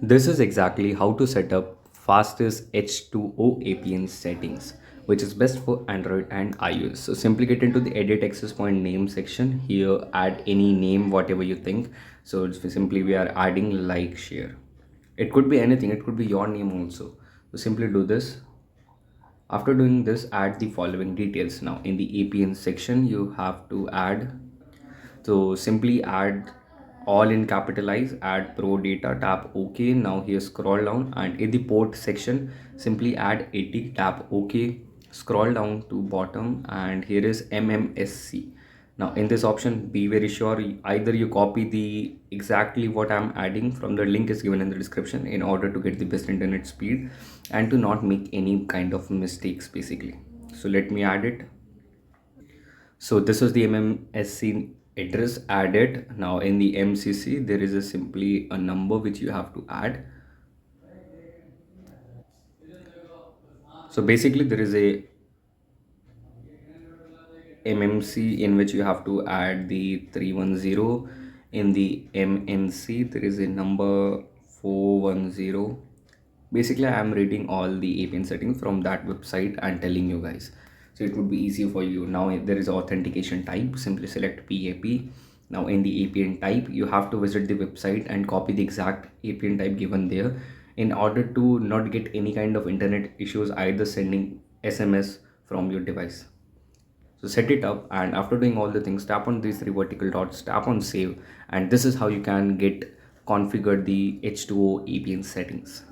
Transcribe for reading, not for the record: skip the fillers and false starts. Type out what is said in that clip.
This is exactly how to set up fastest H2O APN settings, which is best for Android and iOS. So simply get into the edit access point name section. Here add any name, whatever you think. So simply we are adding like share. It could be anything, it could be your name also. So simply do this. After doing this, add the following details. Now in the APN section, you have to add, so simply add all in capitalize, add pro data, tap OK. Now here scroll down and in the port section, simply add 80, tap OK. Scroll down to bottom and here is MMSC. Now in this option, be very sure either you copy the exactly what I'm adding from the link is given in the description in order to get the best internet speed and to not make any kind of mistakes basically. So let me add it. So this was the MMSC address added. Now in the MCC, there is a simply a number which you have to add. So basically there is a MMC in which you have to add the 310. In the MNC, there is a number 410. Basically, I am reading all the APN settings from that website and telling you guys. So it would be easier for you. Now there is authentication type. Simply select PAP. Now in the APN type, you have to visit the website and copy the exact APN type given there in order to not get any kind of internet issues either sending SMS from your device. So set it up and after doing all the things, tap on these three vertical dots, tap on save, and this is how you can get configured the H2O APN settings.